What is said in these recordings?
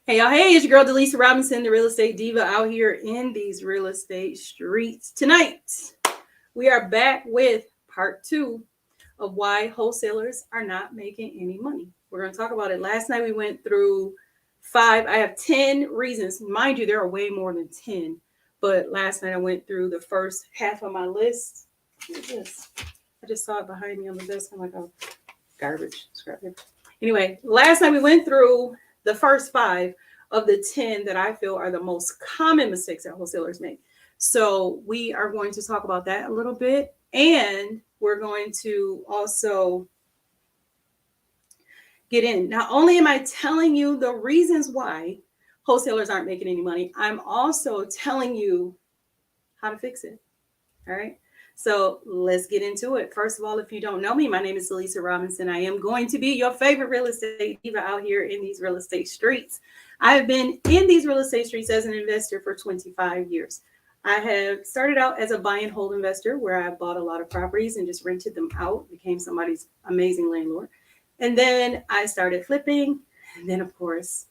Hey y'all, hey, it's your girl Delisa Robinson, the real estate diva out here in these real estate streets. Tonight, we are back with part two of why wholesalers are not making any money. We're going to talk about it. Last night we went through five. I have 10 reasons. Mind you, there are way more than 10. But last night I went through the first half of my list. What is this? I just saw it behind me on the desk. I'm like, oh, garbage, scrap it. Anyway, last night we went through the first five of the 10 that I feel are the most common mistakes that wholesalers make. So we are going to talk about that a little bit. And we're going to also get in. Not only am I telling you the reasons why wholesalers aren't making any money, I'm also telling you how to fix it. All right. So let's get into it. First of all, if you don't know me, my name is Delisa Robinson. I am going to be your favorite real estate diva out here in these real estate streets. I have been in these real estate streets as an investor for 25 years. I have started out as a buy and hold investor where I bought a lot of properties and just rented them out, became somebody's amazing landlord. And then I started flipping. And then, of course,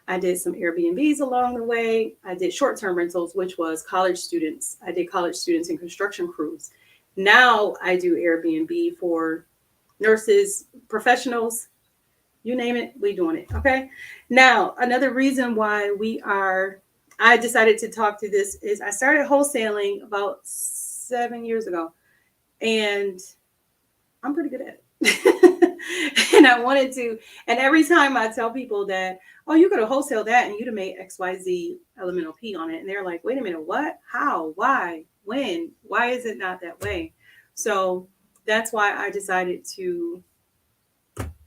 I did some Airbnbs along the way. I did short-term rentals, which was college students. I did college students and construction crews. Now I do Airbnb for nurses, professionals, you name it, we doing it. Okay. Now, another reason why I decided to talk to this is I started wholesaling about 7 years ago, and I'm pretty good at it. And I wanted to, and every time I tell people that, oh, you could have wholesale that and you'd have made XYZ elemental P on it. And they're like, wait a minute, what? How? Why? When? Why is it not that way? So that's why I decided to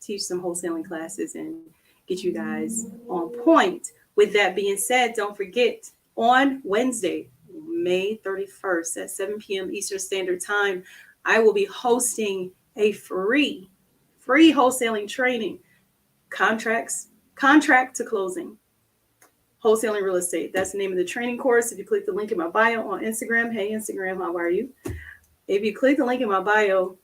teach some wholesaling classes and get you guys on point. With that being said, don't forget on Wednesday, May 31st at 7 p.m. Eastern Standard Time, I will be hosting a free wholesaling training, contract to closing, wholesaling real estate. That's the name of the training course. If you click the link in my bio on Instagram, hey Instagram, how are you? If you click the link in my bio,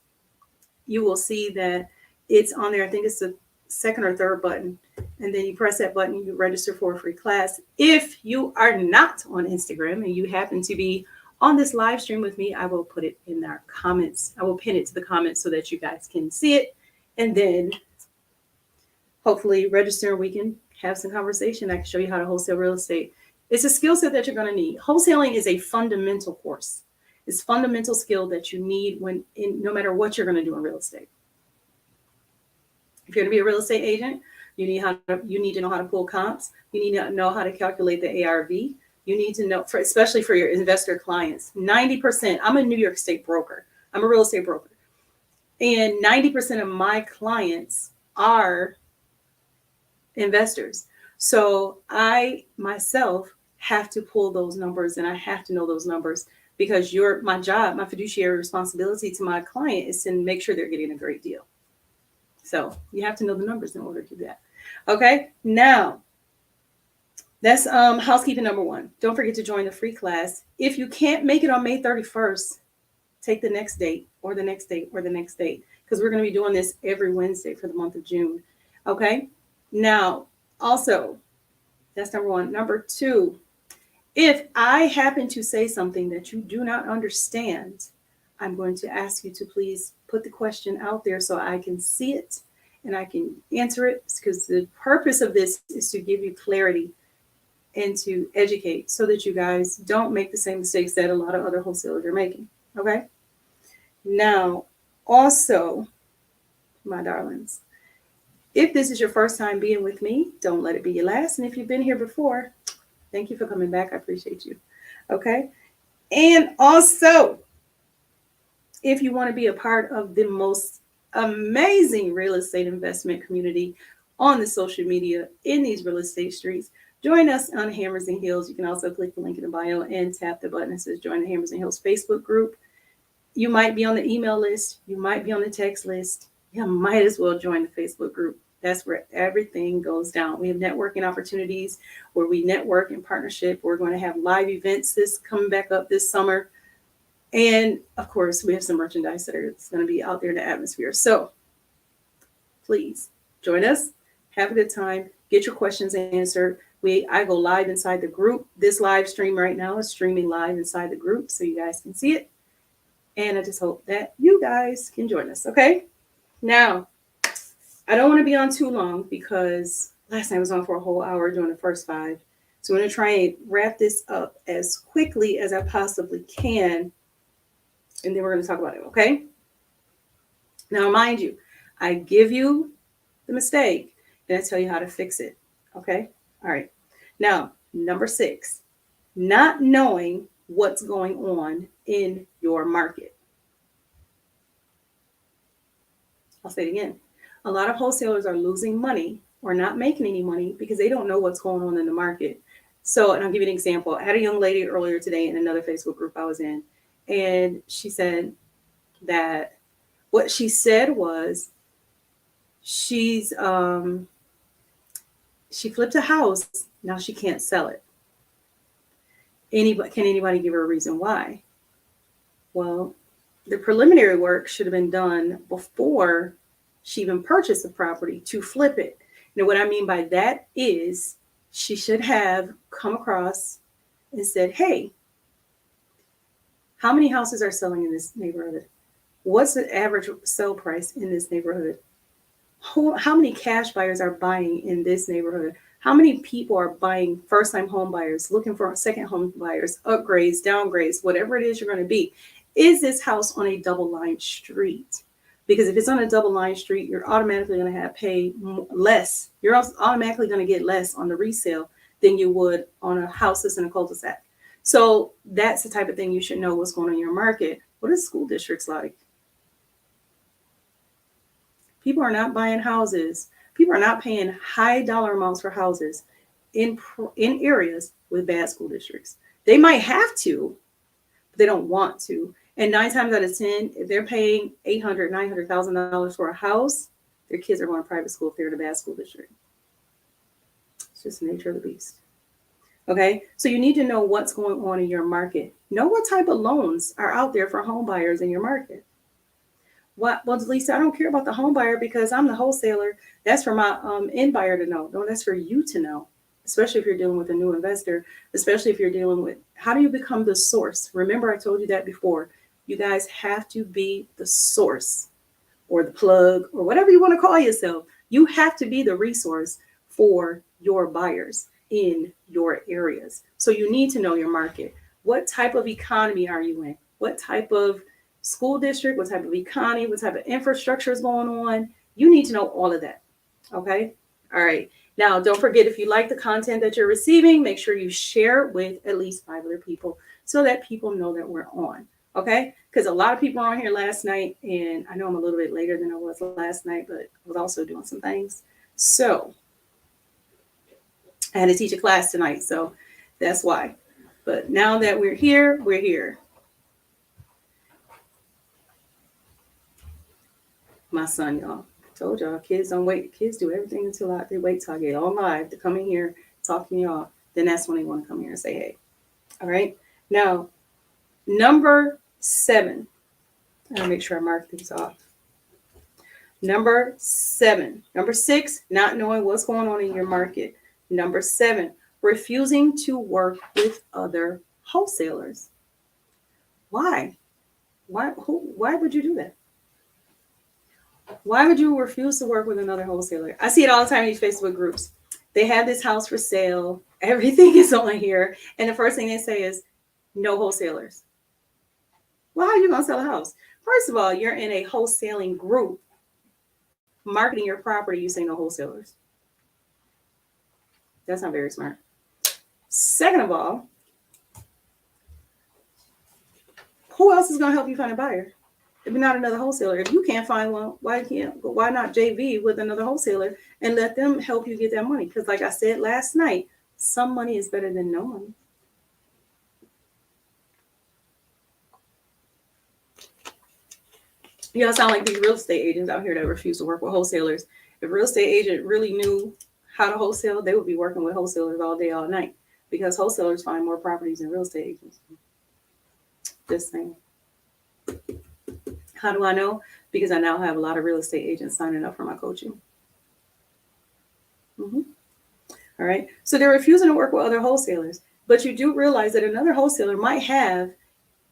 you will see that it's on there. I think it's the second or third button. And then you press that button, you register for a free class. If you are not on Instagram and you happen to be on this live stream with me, I will put it in our comments. I will pin it to the comments so that you guys can see it. And then hopefully register. We can have some conversation. I can show you how to wholesale real estate. It's a skill set that you're going to need. Wholesaling is a fundamental course. It's fundamental skill that you need no matter what you're going to do in real estate. If you're going to be a real estate agent, you need to know how to pull comps. You need to know how to calculate the ARV. You need to know, especially for your investor clients, 90%. I'm a New York State broker. I'm a real estate broker. And 90% of my clients are investors. So I myself have to pull those numbers and I have to know those numbers because my job, my fiduciary responsibility to my client is to make sure they're getting a great deal. So you have to know the numbers in order to do that. Okay, now that's housekeeping number one. Don't forget to join the free class. If you can't make it on May 31st, take the next date or the next date or the next date because we're going to be doing this every Wednesday for the month of June. Okay, now also that's number one. Number two, if I happen to say something that you do not understand, I'm going to ask you to please put the question out there so I can see it and I can answer it because the purpose of this is to give you clarity and to educate so that you guys don't make the same mistakes that a lot of other wholesalers are making. Okay. Now, also, my darlings, if this is your first time being with me, don't let it be your last. And if you've been here before, thank you for coming back. I appreciate you. Okay. And also, if you want to be a part of the most amazing real estate investment community on the social media in these real estate streets, join us on Hammers and Heels. You can also click the link in the bio and tap the button that says join the Hammers and Heels Facebook group. You might be on the email list. You might be on the text list. You might as well join the Facebook group. That's where everything goes down. We have networking opportunities where we network in partnership. We're going to have live events coming back up this summer. And of course, we have some merchandise that's going to be out there in the atmosphere. So please join us, have a good time, get your questions answered. I go live inside the group. This live stream right now is streaming live inside the group so you guys can see it. And I just hope that you guys can join us. Okay. Now, I don't want to be on too long because last night I was on for a whole hour doing the first 5. So I'm going to try and wrap this up as quickly as I possibly can. And then we're going to talk about it. Okay. Now, mind you, I give you the mistake and I tell you how to fix it. Okay. All right. Now, number 6, not knowing what's going on in your market. I'll say it again. A lot of wholesalers are losing money or not making any money because they don't know what's going on in the market. So, and I'll give you an example. I had a young lady earlier today in another Facebook group I was in, and she said that what she said was she flipped a house. Now she can't sell it. Can anybody give her a reason why? Well, the preliminary work should have been done before she even purchased the property to flip it. Now, what I mean by that is she should have come across and said, hey, how many houses are selling in this neighborhood? What's the average sale price in this neighborhood? How many cash buyers are buying in this neighborhood? How many people are buying first-time home buyers, looking for second home buyers, upgrades, downgrades, whatever it is you're going to be? Is this house on a double-line street? Because if it's on a double-line street, you're automatically going to have pay less. You're automatically going to get less on the resale than you would on a house that's in a cul-de-sac. So that's the type of thing you should know what's going on in your market. What are school districts like? People are not buying houses. People are not paying high dollar amounts for houses in areas with bad school districts. They might have to, but they don't want to. And 9 times out of 10, if they're paying $800,000, $900,000 for a house, their kids are going to private school if they're in a bad school district. It's just the nature of the beast. Okay, so you need to know what's going on in your market. Know what type of loans are out there for home buyers in your market. Well, Lisa, I don't care about the home buyer because I'm the wholesaler. That's for my end buyer to know. No, that's for you to know, especially if you're dealing with a new investor, especially if you're dealing with how do you become the source? Remember, I told you that before. You guys have to be the source or the plug or whatever you want to call yourself. You have to be the resource for your buyers in your areas. So you need to know your market. What type of economy are you in? What type of school district, what type of economy, what type of infrastructure is going on? You need to know all of that. Okay. All right. Now, don't forget, if you like the content that you're receiving, make sure you share with at least 5 other people so that people know that we're on. Okay. Because a lot of people were on here last night, and I know I'm a little bit later than I was last night, but I was also doing some things. So I had to teach a class tonight. So that's why. But now that we're here, we're here. My son, y'all, told y'all, kids don't wait. Kids do everything until they wait till I get on live to come in here, talk to y'all. Then that's when they want to come here and say, hey. All right. Now, number 7. I'll make sure I mark these off. Number 7. Number 6, not knowing what's going on in your market. Number 7, refusing to work with other wholesalers. Why? Why would you do that? Why would you refuse to work with another wholesaler? I see it all the time in these Facebook groups. They have this house for sale. Everything is on here. And the first thing they say is, no wholesalers. Well, how are you going to sell a house? First of all, you're in a wholesaling group. Marketing your property, you say no wholesalers. That's not very smart. Second of all, who else is going to help you find a buyer? If you're not another wholesaler, if you can't find one, why not JV with another wholesaler and let them help you get that money? Because like I said last night, some money is better than no money. Y'all sound like these real estate agents out here that refuse to work with wholesalers. If a real estate agent really knew how to wholesale, they would be working with wholesalers all day, all night, because wholesalers find more properties than real estate agents. Just saying. How do I know? Because I now have a lot of real estate agents signing up for my coaching. All right. So they're refusing to work with other wholesalers. But you do realize that another wholesaler might have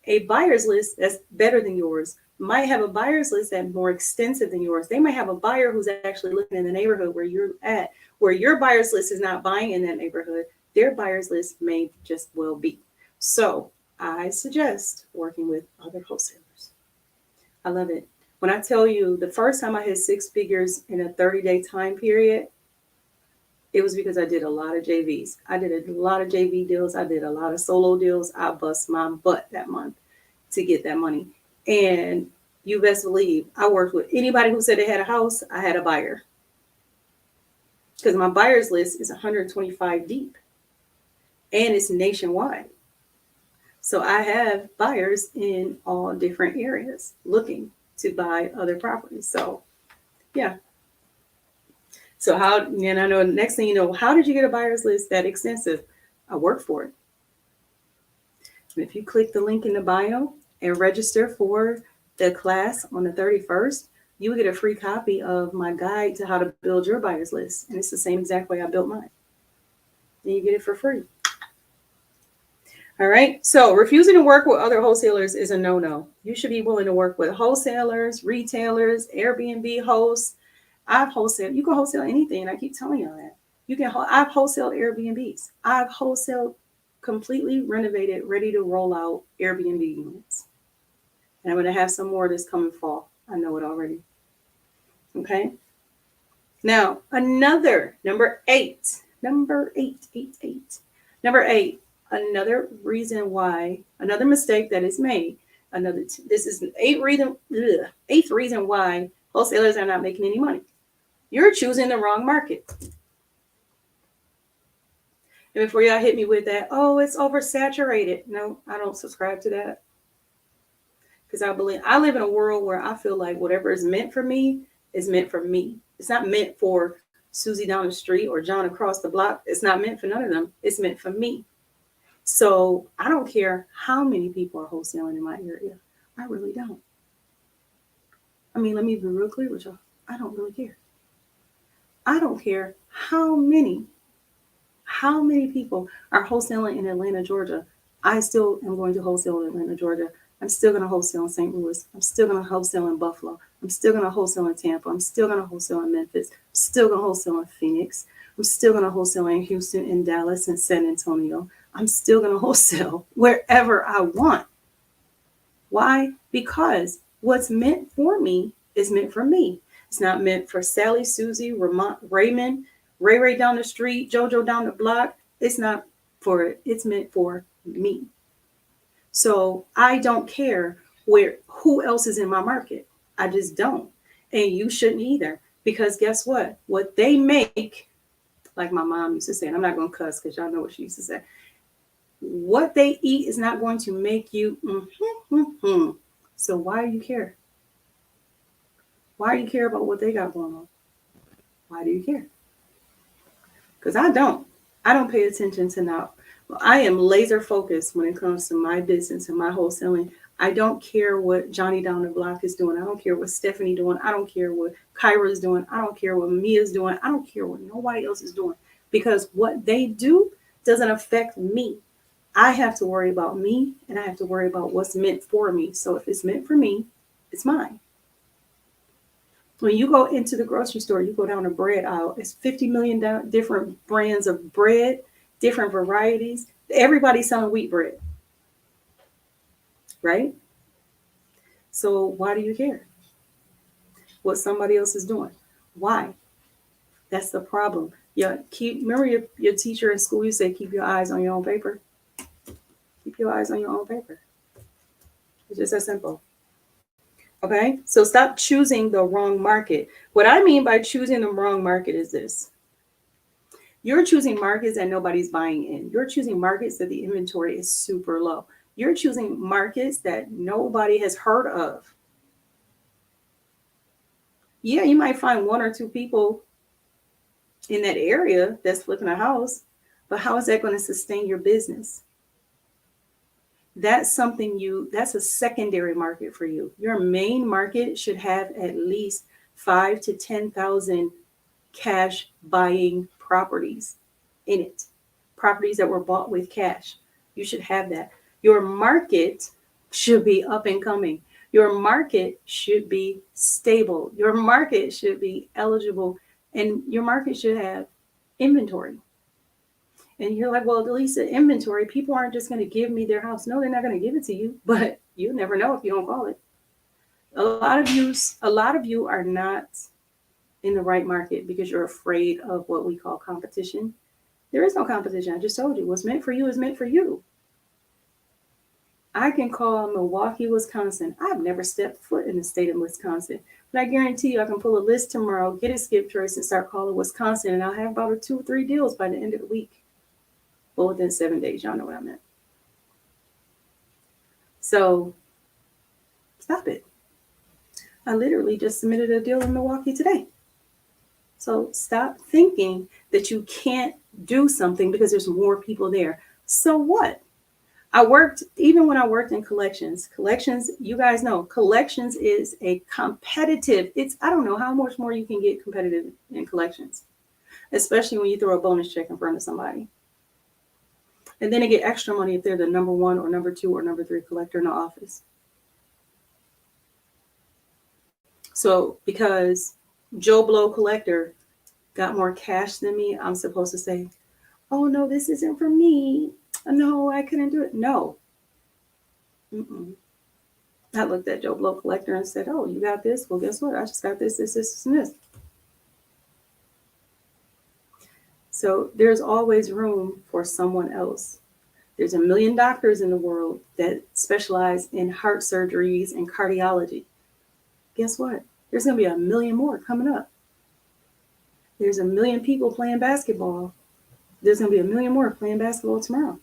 a buyer's list that's better than yours, might have a buyer's list that's more extensive than yours. They might have a buyer who's actually living in the neighborhood where you're at, where your buyer's list is not buying in that neighborhood. Their buyer's list may just well be. So I suggest working with other wholesalers. I love it. When I tell you the first time I hit six figures in a 30-day time period, it was because I did a lot of JVs. I did a lot of JV deals. I did a lot of solo deals. I bust my butt that month to get that money. And you best believe I worked with anybody who said they had a house, I had a buyer. Because my buyer's list is 125 deep and it's nationwide. So I have buyers in all different areas looking to buy other properties. So yeah. So how, and I know next thing you know, how did you get a buyer's list that extensive? I worked for it. And if you click the link in the bio and register for the class on the 31st, you will get a free copy of my guide to how to build your buyer's list. And it's the same exact way I built mine. And you get it for free. All right. So refusing to work with other wholesalers is a no-no. You should be willing to work with wholesalers, retailers, Airbnb hosts. I've wholesaled. You can wholesale anything. I keep telling you that. You can. I've wholesaled Airbnbs. I've wholesaled completely renovated, ready to roll out Airbnb units. And I'm going to have some more this coming fall. I know it already. Okay. Now, another number eight, another reason why, another mistake that is made. This is eighth reason why wholesalers are not making any money. You're choosing the wrong market. And before y'all hit me with that, oh, it's oversaturated. No, I don't subscribe to that. Because I live in a world where I feel like whatever is meant for me is meant for me. It's not meant for Susie down the street or John across the block. It's not meant for none of them. It's meant for me. So I don't care how many people are wholesaling in my area. I really don't. I mean, let me be real clear with y'all. I don't really care. I don't care how many people are wholesaling in Atlanta, Georgia. I still am going to wholesale in Atlanta, Georgia. I'm still going to wholesale in St. Louis. I'm still going to wholesale in Buffalo. I'm still going to wholesale in Tampa. I'm still going to wholesale in Memphis. I'm still going to wholesale in Phoenix. I'm still going to wholesale in Houston, in Dallas, and San Antonio. I'm still going to wholesale wherever I want. Why? Because what's meant for me is meant for me. It's not meant for Sally, Susie, Raymond, Ray down the street, JoJo down the block. It's not for it. It's meant for me. So I don't care who else is in my market. I just don't. And you shouldn't either. Because guess what? What they make, like my mom used to say, and I'm not going to cuss because y'all know what she used to say. What they eat is not going to make you. So why do you care? Why do you care about what they got going on? Why do you care? Because I don't. I don't pay attention to now. I am laser focused when it comes to my business and my wholesaling. I don't care what Johnny down the block is doing. I don't care what Stephanie doing. I don't care what Kyra's doing. I don't care what Mia's doing. I don't care what nobody else is doing. Because what they do doesn't affect me. I have to worry about me and I have to worry about what's meant for me. So if it's meant for me, it's mine. When you go into the grocery store, you go down the bread aisle, it's 50 million different brands of bread, different varieties. Everybody's selling wheat bread, right? So why do you care what somebody else is doing? Why? That's the problem. Remember your teacher in school, you say, keep your eyes on your own paper. Keep your eyes on your own paper. It's just that simple. Okay, so stop choosing the wrong market. What I mean by choosing the wrong market is this. You're choosing markets that nobody's buying in. You're choosing markets that the inventory is super low. You're choosing markets that nobody has heard of. Yeah, you might find one or two people in that area that's flipping a house, but how is that going to sustain your business? That's a secondary market for you. Your main market should have at least 5,000 to 10,000 cash buying properties. in it. Properties that were bought with cash. You should have that. Your market should be up and coming. Your market should be stable. Your market should be eligible. And your market should have inventory. And you're like, well, Delisa, inventory, people aren't just going to give me their house. No, they're not going to give it to you, but you never know if you don't call it. A lot of you are not in the right market because you're afraid of what we call competition. There is no competition. I just told you what's meant for you is meant for you. I can call Milwaukee, Wisconsin. I've never stepped foot in the state of Wisconsin, but I guarantee you I can pull a list tomorrow, get a skip trace, and start calling Wisconsin, and I'll have about 2 or 3 deals by the end of the week. Well, within 7 days, y'all know what I meant. So stop it. I literally just submitted a deal in Milwaukee today. So stop thinking that you can't do something because there's more people there. So what? Even when I worked in collections, you guys know, collections is a competitive, I don't know how much more you can get competitive in collections, especially when you throw a bonus check in front of somebody. And then they get extra money if they're the number 1 or number 2 or number 3 collector in the office. So because Joe Blow collector got more cash than me, I'm supposed to say, oh no, this isn't for me. No, I couldn't do it. No. Mm-mm. I looked at Joe Blow collector and said, oh, you got this? Well, guess what? I just got this, and this. So there's always room for someone else. There's 1 million doctors in the world that specialize in heart surgeries and cardiology. Guess what? There's going to be 1 million more coming up. There's 1 million people playing basketball. There's going to be 1 million more playing basketball tomorrow.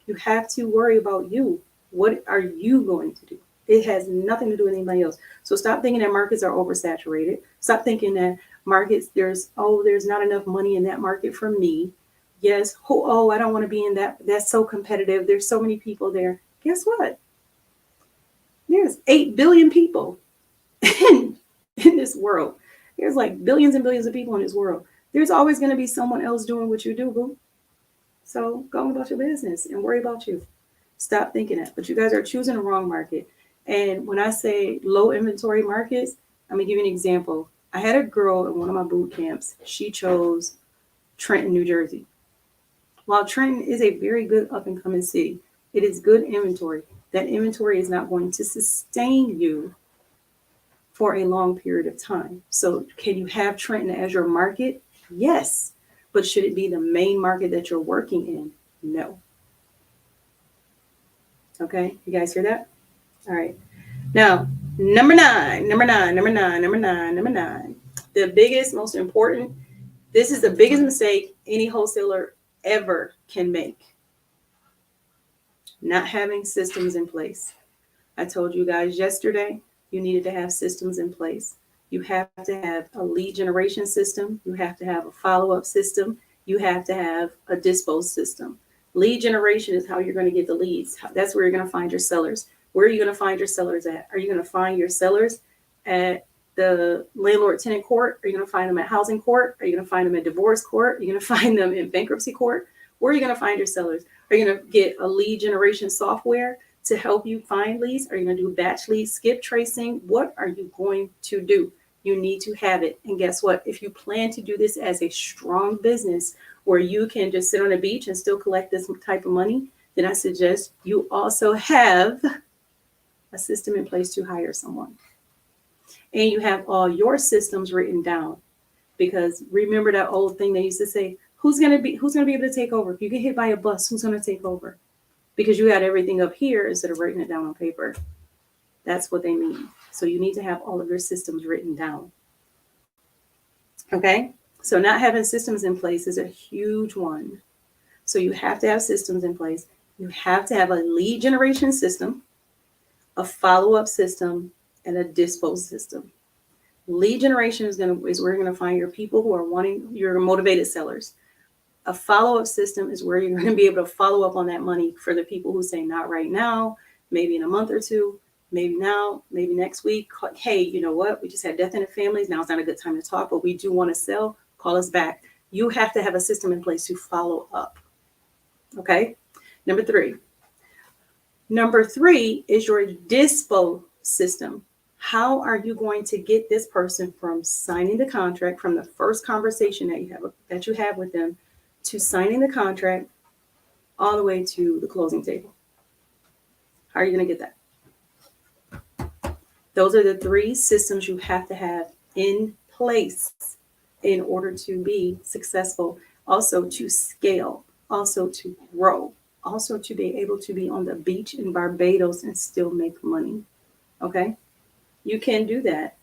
You have to worry about you. What are you going to do? It has nothing to do with anybody else. So stop thinking that markets are oversaturated. Stop thinking that markets, there's not enough money in that market for me. Yes. I don't want to be in that. That's so competitive. There's so many people there. Guess what? There's 8 billion people in this world. There's like billions and billions of people in this world. There's always going to be someone else doing what you do, boo. So go on about your business and worry about you. Stop thinking that. But you guys are choosing the wrong market. And when I say low inventory markets, I'm going to give you an example. I had a girl in one of my boot camps. She chose Trenton, New Jersey. While Trenton is a very good up and coming city, it is good inventory. That inventory is not going to sustain you for a long period of time. So can you have Trenton as your market? Yes. But should it be the main market that you're working in? No. Okay, you guys hear that? All right. Now, number nine. The biggest, most important, this is the biggest mistake any wholesaler ever can make. Not having systems in place. I told you guys yesterday, you needed to have systems in place. You have to have a lead generation system. You have to have a follow-up system. You have to have a dispose system. Lead generation is how you're going to get the leads. That's where you're going to find your sellers. Where are you going to find your sellers at? Are you going to find your sellers at the landlord-tenant court? Are you going to find them at housing court? Are you going to find them at divorce court? Are you going to find them in bankruptcy court? Where are you going to find your sellers? Are you going to get a lead generation software to help you find leads? Are you going to do batch leads, skip tracing? What are you going to do? You need to have it. And guess what? If you plan to do this as a strong business where you can just sit on a beach and still collect this type of money, then I suggest you also have a system in place to hire someone. And you have all your systems written down. Because remember that old thing they used to say, who's gonna be able to take over? If you get hit by a bus, who's gonna take over? Because you got everything up here instead of writing it down on paper. That's what they mean. So you need to have all of your systems written down. Okay? So not having systems in place is a huge one. So you have to have systems in place. You have to have a lead generation system, a follow-up system, and a dispose system. Lead generation is where you're going to find your people who are wanting your motivated sellers. A follow-up system is where you're going to be able to follow up on that money for the people who say not right now, maybe in a month or two, maybe now, maybe next week. Hey, you know what? We just had death in the families. Now it's not a good time to talk, but we do want to sell. Call us back. You have to have a system in place to follow up. Okay. Number three. Number three is your dispo system. How are you going to get this person from signing the contract, from the first conversation that you have with them, to signing the contract all the way to the closing table? How are you going to get that? Those are the three systems you have to have in place in order to be successful, also to scale, also to grow, also to be able to be on the beach in Barbados and still make money. Okay? You can do that.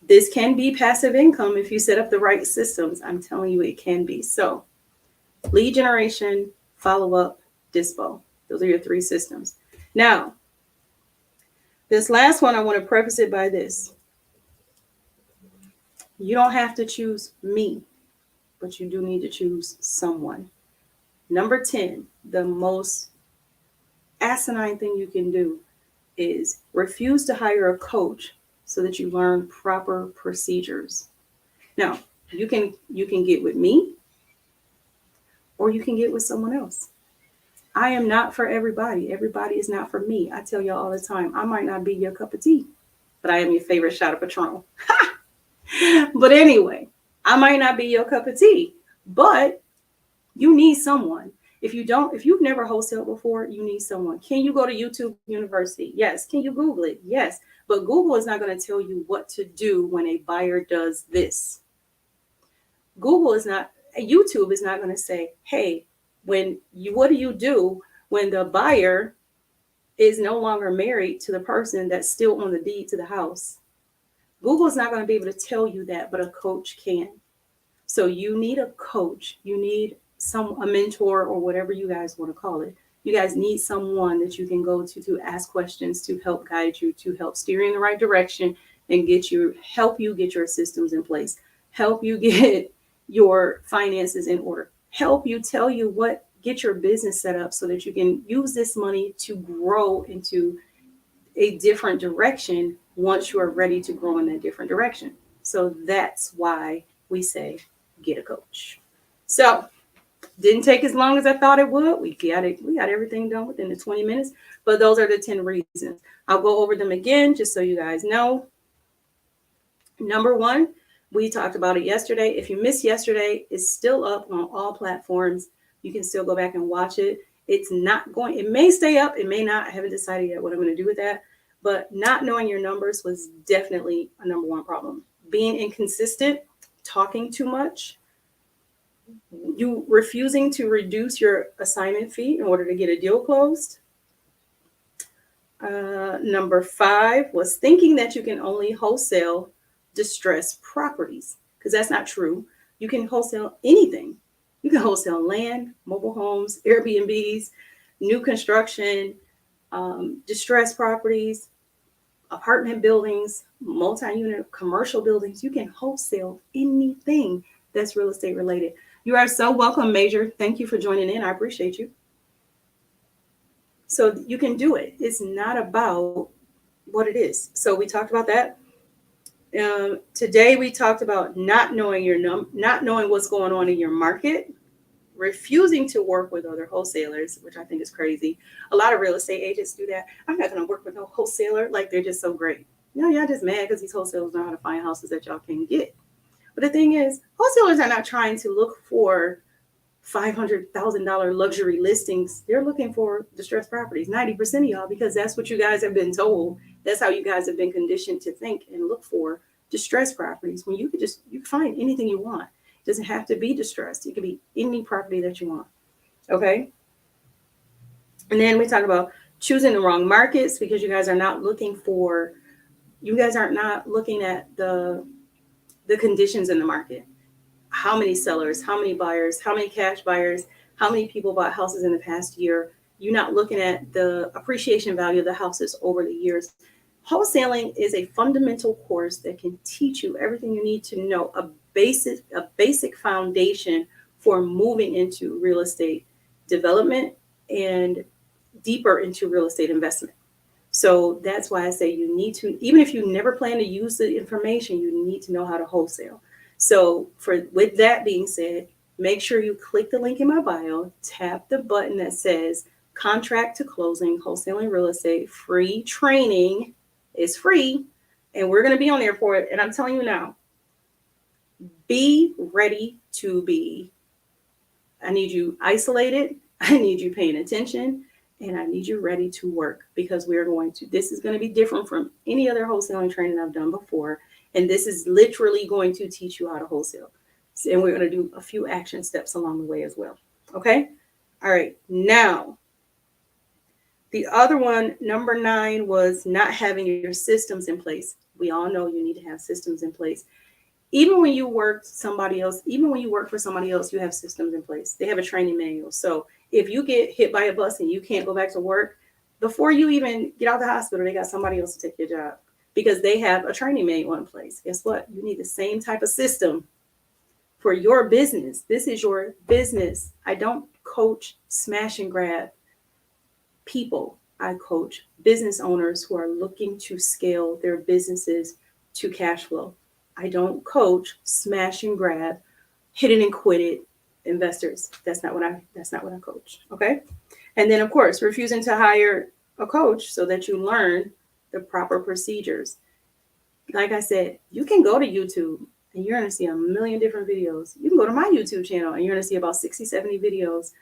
This can be passive income if you set up the right systems. I'm telling you, it can be. So, lead generation, follow up, dispo. Those are your three systems. Now, this last one, I want to preface it by this. You don't have to choose me, but you do need to choose someone. Number 10, the most asinine thing you can do is refuse to hire a coach so that you learn proper procedures. Now, you can get with me or you can get with someone else. I am not for everybody. Everybody is not for me. I tell y'all all the time, I might not be your cup of tea, but I am your favorite shot of Patron. But anyway, I might not be your cup of tea, but you need someone. If you've never wholesaled before, you need someone. Can you go to YouTube University? Yes. Can you Google it? Yes. But Google is not going to tell you what to do when a buyer does this. YouTube is not going to say, hey, what do you do when the buyer is no longer married to the person that's still on the deed to the house? Google is not going to be able to tell you that, but a coach can. So you need a coach. You need a mentor or whatever you guys want to call it. You guys need someone that you can go to ask questions, to help guide you, to help steer you in the right direction and help you get your systems in place, help you get your finances in order, help you get your business set up so that you can use this money to grow into a different direction once you are ready to grow in that different direction. So that's why we say get a coach. So didn't take as long as I thought it would. We got everything done within the 20 minutes, but those are the 10 reasons. I'll go over them again just so you guys know. Number one, we talked about it yesterday. If you missed yesterday, it's still up on all platforms. You can still go back and watch it. It may stay up, it may not. I haven't decided yet what I'm going to do with that. But not knowing your numbers was definitely a number one problem. Being inconsistent, talking too much, you refusing to reduce your assignment fee in order to get a deal closed. Number 5 was thinking that you can only wholesale distressed properties, because that's not true. You can wholesale anything. You can wholesale land, mobile homes, Airbnbs, new construction, distressed properties, apartment buildings, multi-unit commercial buildings. You can wholesale anything that's real estate related. You are so welcome, Major. Thank you for joining in. I appreciate you. So you can do it. It's not about what it is. So we talked about that. Today we talked about not knowing what's going on in your market, refusing to work with other wholesalers, which I think is crazy. A lot of real estate agents do that. I'm not going to work with no wholesaler. Like, they're just so great. Y'all just mad because these wholesalers know how to find houses that y'all can get. But the thing is, wholesalers are not trying to look for $500,000 luxury listings. They're looking for distressed properties, 90% of y'all, because that's what you guys have been told. That's how you guys have been conditioned to think and look for distressed properties, when you can find anything you want. It doesn't have to be distressed. It could be any property that you want. Okay. And then we talk about choosing the wrong markets, because you guys are not looking at the conditions in the market. How many sellers, how many buyers, how many cash buyers, how many people bought houses in the past year. You're not looking at the appreciation value of the houses over the years. Wholesaling is a fundamental course that can teach you everything you need to know, a basic foundation for moving into real estate development and deeper into real estate investment. So that's why I say you need to, even if you never plan to use the information, you need to know how to wholesale. So with that being said, make sure you click the link in my bio, tap the button that says contract to closing, wholesaling real estate, free training is free. And we're going to be on there for it. And I'm telling you now, be ready to be. I need you isolated. I need you paying attention. And I need you ready to work, because this is going to be different from any other wholesaling training I've done before. And this is literally going to teach you how to wholesale. And we're going to do a few action steps along the way as well. Okay. All right. Now, the other one, number 9, was not having your systems in place. We all know you need to have systems in place. Even when you work for somebody else, you have systems in place. They have a training manual. So if you get hit by a bus and you can't go back to work, before you even get out of the hospital, they got somebody else to take your job, because they have a training manual in place. Guess what? You need the same type of system for your business. This is your business. I don't coach smash and grab people. I coach business owners who are looking to scale their businesses to cash flow. I don't coach smash and grab, hit it and quit it investors. That's not what I coach. Okay. And then of course, refusing to hire a coach so that you learn the proper procedures. Like I said, you can go to YouTube and you're going to see a million different videos. You can go to my YouTube channel and you're going to see about 60, 70 videos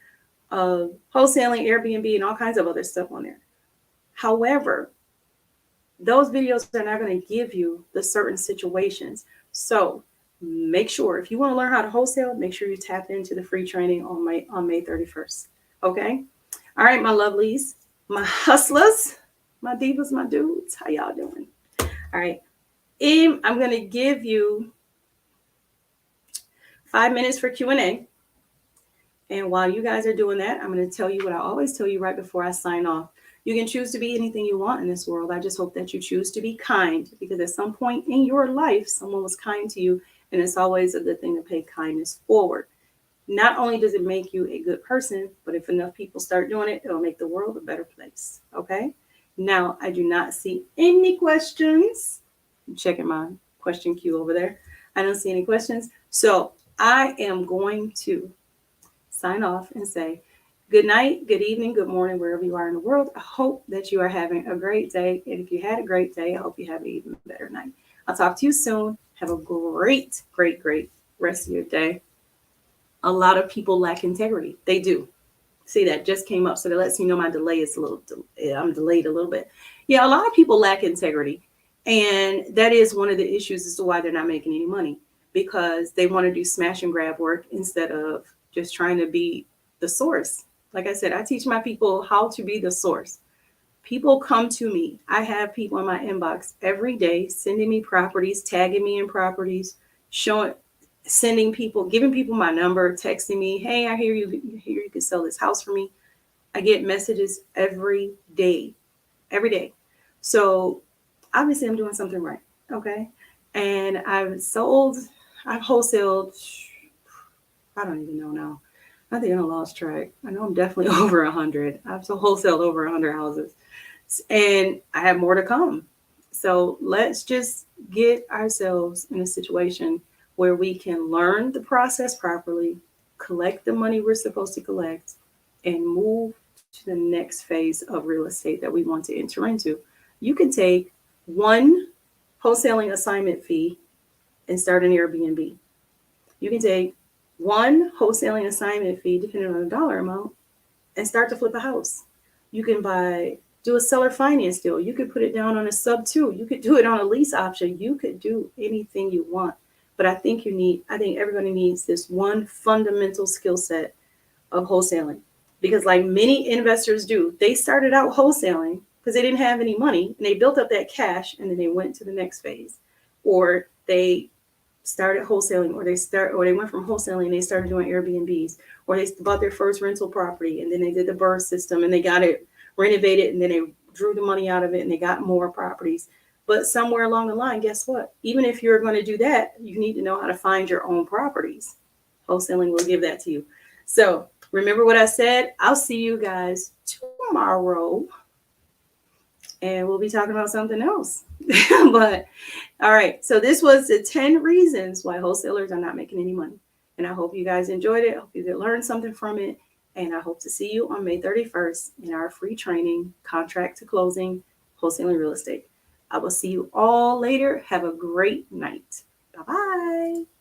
of wholesaling, Airbnb, and all kinds of other stuff on there. However, those videos are not going to give you the certain situations. So make sure, if you want to learn how to wholesale, make sure you tap into the free training on May 31st. Okay. All right, my lovelies, my hustlers, my divas, my dudes, how y'all doing? All right. I'm going to give you 5 minutes for Q&A. And while you guys are doing that, I'm going to tell you what I always tell you right before I sign off. You can choose to be anything you want in this world. I just hope that you choose to be kind, because at some point in your life, someone was kind to you, and it's always a good thing to pay kindness forward. Not only does it make you a good person, but if enough people start doing it, it'll make the world a better place. Okay? Now, I do not see any questions. I'm checking my question queue over there. I don't see any questions. So I am going to sign off and say good night, good evening, good morning, wherever you are in the world. I hope that you are having a great day. And if you had a great day, I hope you have an even better night. I'll talk to you soon. Have a great, great, great rest of your day. A lot of people lack integrity. They do. See, that just came up. So that lets me know my delay is I'm delayed a little bit. Yeah, a lot of people lack integrity. And that is one of the issues as to why they're not making any money, because they want to do smash and grab work instead of just trying to be the source. Like I said, I teach my people how to be the source. People come to me. I have people in my inbox every day sending me properties, tagging me in properties, giving people my number, texting me, hey, I hear you can sell this house for me. I get messages every day. So obviously I'm doing something right. Okay. And I've wholesaled, I don't even know now. I think I lost track. I know I'm definitely over 100. I've wholesaled over 100 houses, and I have more to come. So let's just get ourselves in a situation where we can learn the process properly, collect the money we're supposed to collect, and move to the next phase of real estate that we want to enter into. You can take one wholesaling assignment fee and start an Airbnb. You can take one wholesaling assignment fee, depending on the dollar amount, and start to flip a house. You can do a seller finance deal. You could put it down on a sub-2. You could do it on a lease option. You could do anything you want. But I think everybody needs this one fundamental skill set of wholesaling. Because like many investors do, they started out wholesaling because they didn't have any money, and they built up that cash, and then they went to the next phase. Or they started wholesaling, or they went from wholesaling and they started doing Airbnbs, or they bought their first rental property and then they did the BRRRR system and they got it renovated, and then they drew the money out of it and they got more properties. But somewhere along the line, guess what? Even if you're going to do that, you need to know how to find your own properties. Wholesaling will give that to you. So remember what I said. I'll see you guys tomorrow, and we'll be talking about something else. But all right, so this was the 10 reasons why wholesalers are not making any money. And I hope you guys enjoyed it. I hope you did learn something from it. And I hope to see you on May 31st in our free training, Contract to Closing, Wholesaling Real Estate. I will see you all later. Have a great night. Bye-bye.